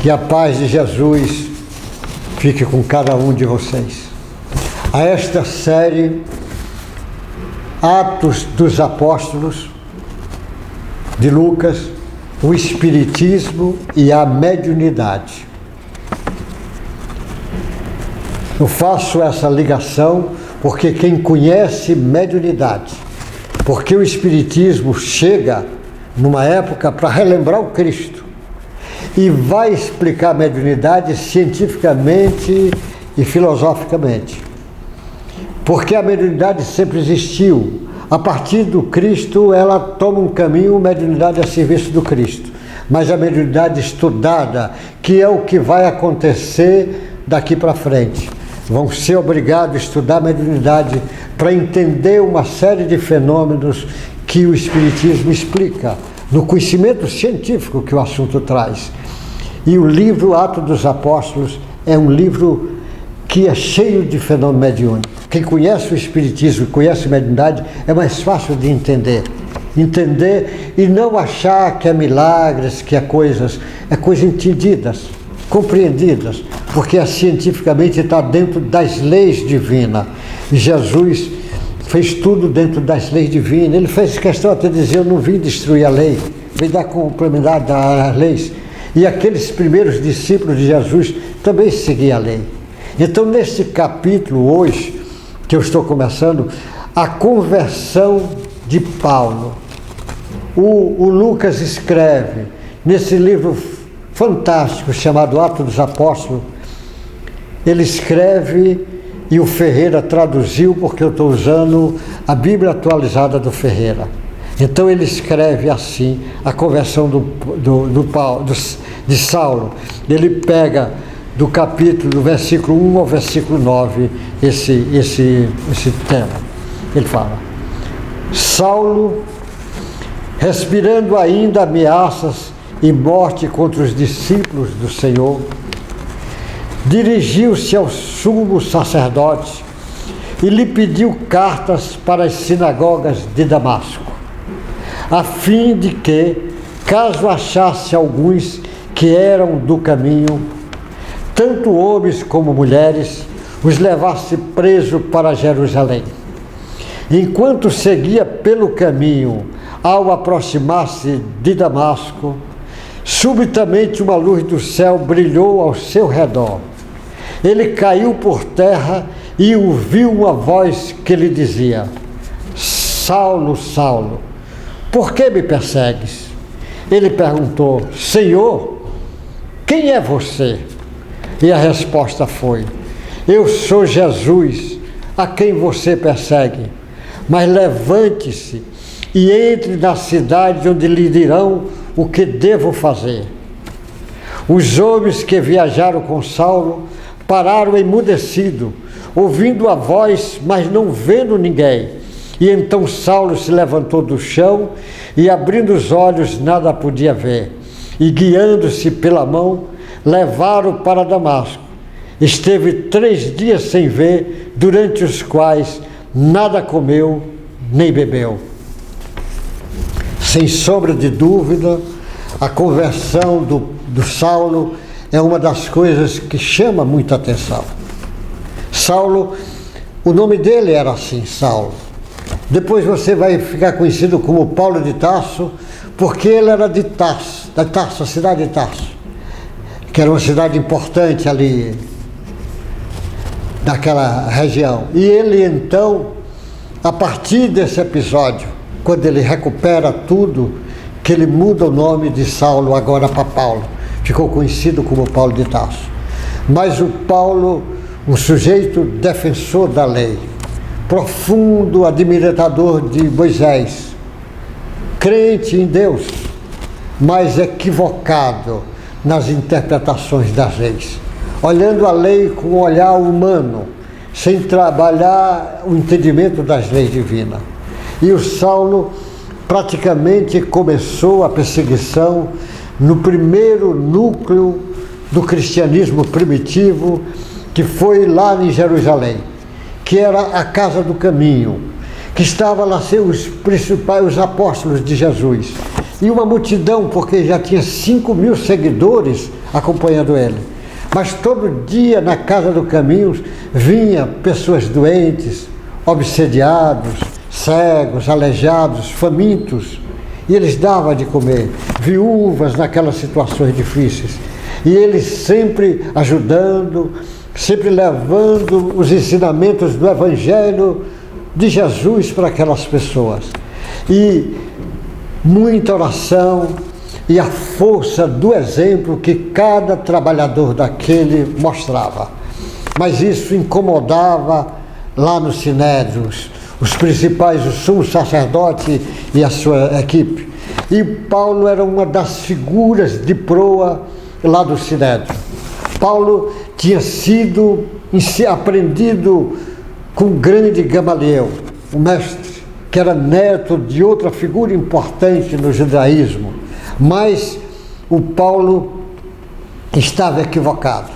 Que a paz de Jesus fique com cada um de vocês. A esta série, Atos dos Apóstolos, de Lucas, o Espiritismo e a Mediunidade. Eu faço essa ligação porque quem conhece mediunidade, porque o Espiritismo chega numa época para relembrar o Cristo e vai explicar a mediunidade cientificamente e filosoficamente. Porque a mediunidade sempre existiu. A partir do Cristo, ela toma um caminho, mediunidade a serviço do Cristo. Mas a mediunidade estudada, que é o que vai acontecer daqui para frente. Vão ser obrigados a estudar a mediunidade para entender uma série de fenômenos que o Espiritismo explica, no conhecimento científico que o assunto traz. E o livro Atos dos Apóstolos é um livro que é cheio de fenômeno mediúnico. Quem conhece o Espiritismo e conhece a mediunidade é mais fácil de entender. Entender e não achar que é milagres, que é coisas entendidas, compreendidas, porque cientificamente está dentro das leis divinas. E Jesus fez tudo dentro das leis divinas. Ele fez questão até de dizer: eu não vim destruir a lei, vim dar complementar às leis. E aqueles primeiros discípulos de Jesus também seguiam a lei. Então, neste capítulo hoje, que eu estou começando, a conversão de Paulo. O Lucas escreve nesse livro fantástico chamado Atos dos Apóstolos. Ele escreve e o Ferreira traduziu, porque eu estou usando a Bíblia atualizada do Ferreira. Então ele escreve assim, a conversão de Saulo. Ele pega do capítulo, do versículo 1 ao versículo 9, esse tema. Ele fala: Saulo, respirando ainda ameaças e morte contra os discípulos do Senhor, dirigiu-se ao sumo sacerdote e lhe pediu cartas para as sinagogas de Damasco, a fim de que, caso achasse alguns que eram do caminho, tanto homens como mulheres, os levasse preso para Jerusalém. Enquanto seguia pelo caminho, ao aproximar-se de Damasco, subitamente uma luz do céu brilhou ao seu redor. Ele caiu por terra e ouviu uma voz que lhe dizia: Saulo, Saulo, por que me persegues? Ele perguntou: Senhor, quem é você? E a resposta foi: eu sou Jesus, a quem você persegue. Mas levante-se e entre na cidade, onde lhe dirão o que devo fazer. Os homens que viajaram com Saulo pararam emudecidos, ouvindo a voz, mas não vendo ninguém. E então Saulo se levantou do chão e, abrindo os olhos, nada podia ver. E, guiando-se pela mão, levaram para Damasco. Esteve 3 dias sem ver, durante os quais nada comeu nem bebeu. Sem sombra de dúvida, a conversão do Saulo é uma das coisas que chama muita atenção. Saulo, o nome dele era assim, Saulo. Depois você vai ficar conhecido como Paulo de Tarso, porque ele era de Tarso, a cidade de Tarso, que era uma cidade importante ali, naquela região. E ele então, a partir desse episódio, quando ele recupera tudo, que ele muda o nome de Saulo agora para Paulo. Ficou conhecido como Paulo de Tarso. Mas o Paulo, um sujeito defensor da lei, profundo admirador de Moisés, crente em Deus, mas equivocado nas interpretações das leis, olhando a lei com um olhar humano, sem trabalhar o entendimento das leis divinas. E o Saulo praticamente começou a perseguição no primeiro núcleo do cristianismo primitivo, que foi lá em Jerusalém, que era a Casa do Caminho, que estava lá os principais, os apóstolos de Jesus. E uma multidão, porque já tinha 5.000 seguidores acompanhando ele. Mas todo dia na casa do Caminhos vinha pessoas doentes, obsediados, cegos, aleijados, famintos, e eles davam de comer, viúvas naquelas situações difíceis, e eles sempre ajudando, sempre levando os ensinamentos do Evangelho de Jesus para aquelas pessoas. E muita oração e a força do exemplo que cada trabalhador daquele mostrava. Mas isso incomodava lá no Sinédrio, os principais, o sumo sacerdote e a sua equipe. E Paulo era uma das figuras de proa lá do Sinédrio. Paulo tinha sido aprendido com o grande Gamaliel, o mestre, que era neto de outra figura importante no judaísmo. Mas o Paulo estava equivocado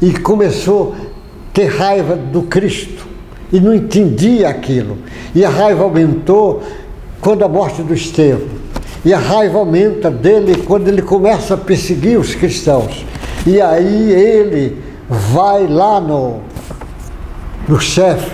e começou a ter raiva do Cristo e não entendia aquilo. E a raiva aumentou quando a morte do Estevão. E a raiva aumenta dele quando ele começa a perseguir os cristãos. E aí ele vai lá no chefe,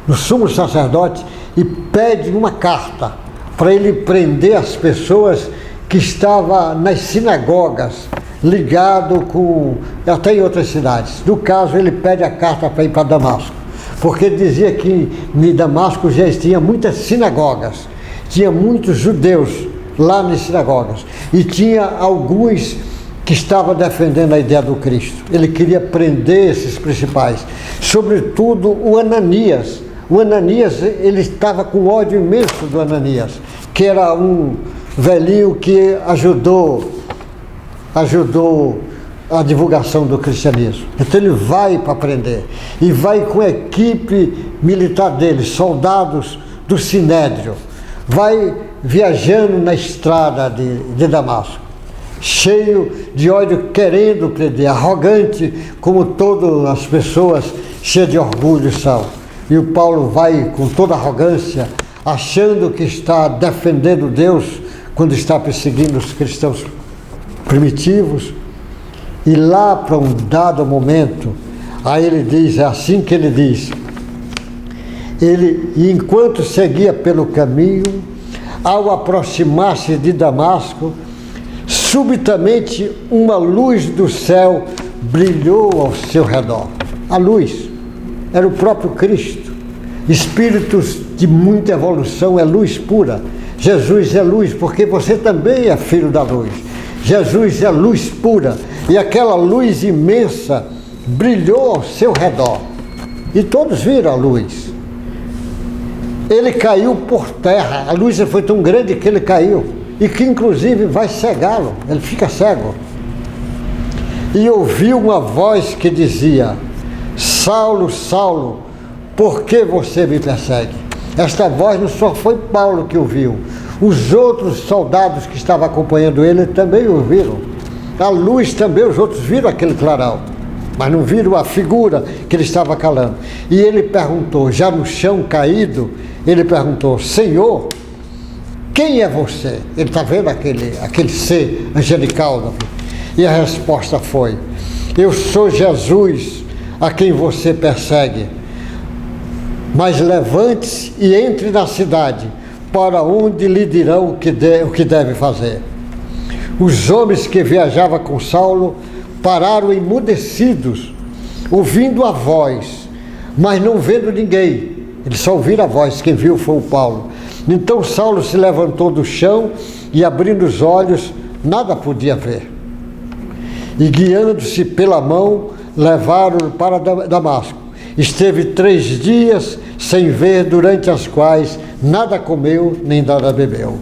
no sumo sacerdote, e pede uma carta para ele prender as pessoas que estavam nas sinagogas, ligado com, até em outras cidades. No caso, ele pede a carta para ir para Damasco, porque dizia que em Damasco já tinha muitas sinagogas, tinha muitos judeus lá nas sinagogas, e tinha alguns que estavam defendendo a ideia do Cristo. Ele queria prender esses principais, sobretudo o Ananias. O Ananias, ele estava com ódio imenso do Ananias, que era um velhinho que ajudou a divulgação do cristianismo. Então ele vai para prender, e vai com a equipe militar dele, soldados do Sinédrio, vai viajando na estrada de Damasco, cheio de ódio, querendo prender, arrogante, como todas as pessoas cheias de orgulho são. E o Paulo vai com toda arrogância, achando que está defendendo Deus, quando está perseguindo os cristãos primitivos. E lá, para um dado momento, aí ele diz, é assim que ele diz, e enquanto seguia pelo caminho, ao aproximar-se de Damasco, subitamente uma luz do céu brilhou ao seu redor. A luz era o próprio Cristo. Espíritos de muita evolução é luz pura. Jesus é luz, porque você também é filho da luz. Jesus é luz pura, e aquela luz imensa brilhou ao seu redor, e todos viram a luz. Ele caiu por terra, a luz foi tão grande que ele caiu, e que inclusive vai cegá-lo, ele fica cego. E ouviu uma voz que dizia: Saulo, Saulo, por que você me persegue? Esta voz não só foi Paulo que ouviu, os outros soldados que estavam acompanhando ele também ouviram. A luz também, os outros viram aquele clarão, mas não viram a figura que ele estava calando. E ele perguntou, já no chão caído, ele perguntou: Senhor, quem é você? Ele está vendo aquele ser angelical. E a resposta foi: eu sou Jesus, a quem você persegue. Mas levante-se e entre na cidade, para onde lhe dirão o que deve fazer. Os homens que viajavam com Saulo pararam emudecidos, ouvindo a voz, mas não vendo ninguém. Eles só ouviram a voz, quem viu foi o Paulo. Então Saulo se levantou do chão e, abrindo os olhos, nada podia ver. E, guiando-se pela mão, levaram-no para Damasco. Esteve 3 dias sem ver, durante as quais nada comeu nem nada bebeu.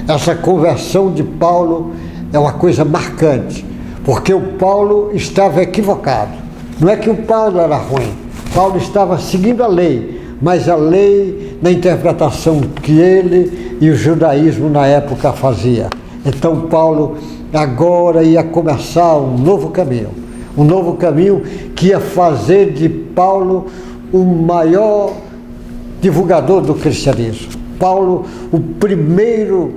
Essa conversão de Paulo é uma coisa marcante, porque o Paulo estava equivocado. Não é que o Paulo era ruim, Paulo estava seguindo a lei, mas a lei na interpretação que ele e o judaísmo na época fazia. Então Paulo agora ia começar um novo caminho que ia fazer de Paulo o maior divulgador do cristianismo. Paulo, o primeiro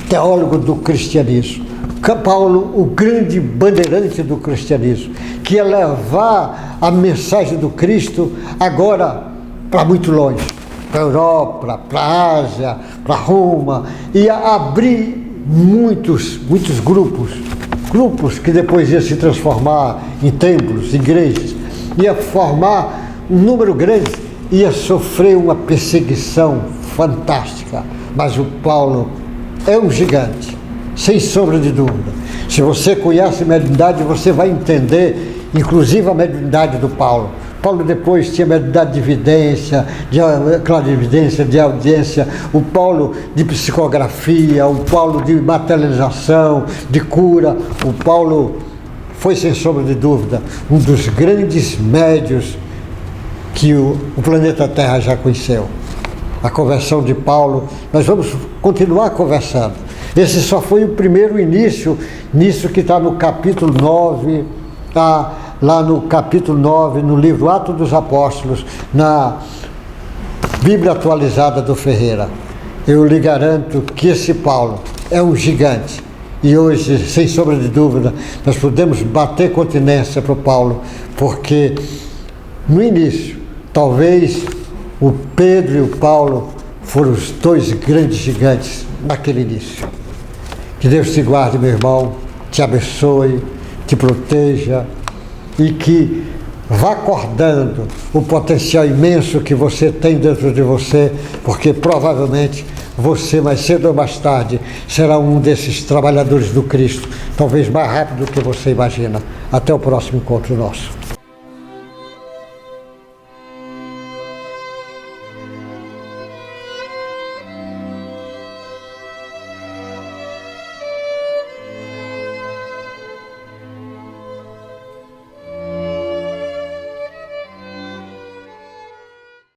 teólogo do cristianismo. Paulo, o grande bandeirante do cristianismo, que ia levar a mensagem do Cristo agora para muito longe, para a Europa, para a Ásia, para Roma, ia abrir muitos grupos que depois iam se transformar em templos, igrejas, ia formar um número grande, ia sofrer uma perseguição fantástica, mas o Paulo é um gigante, sem sombra de dúvida. Se você conhece a mediunidade, você vai entender, inclusive a mediunidade do Paulo. Paulo depois tinha mediunidade de evidência, de clarividência, de audiência, o Paulo de psicografia, o Paulo de materialização, de cura. O Paulo foi, sem sombra de dúvida, um dos grandes médios que o planeta Terra já conheceu. A conversão de Paulo, nós vamos continuar conversando. Esse só foi o primeiro início, nisso que está no capítulo 9, lá no capítulo 9, no livro Atos dos Apóstolos, na Bíblia atualizada do Ferreira. Eu lhe garanto que esse Paulo é um gigante. E hoje, sem sombra de dúvida, nós podemos bater continência para o Paulo, porque no início, talvez o Pedro e o Paulo foram os dois grandes gigantes naquele início. Que Deus te guarde, meu irmão, te abençoe, te proteja e que vá acordando o potencial imenso que você tem dentro de você, porque provavelmente você, mais cedo ou mais tarde, será um desses trabalhadores do Cristo, talvez mais rápido do que você imagina. Até o próximo encontro nosso.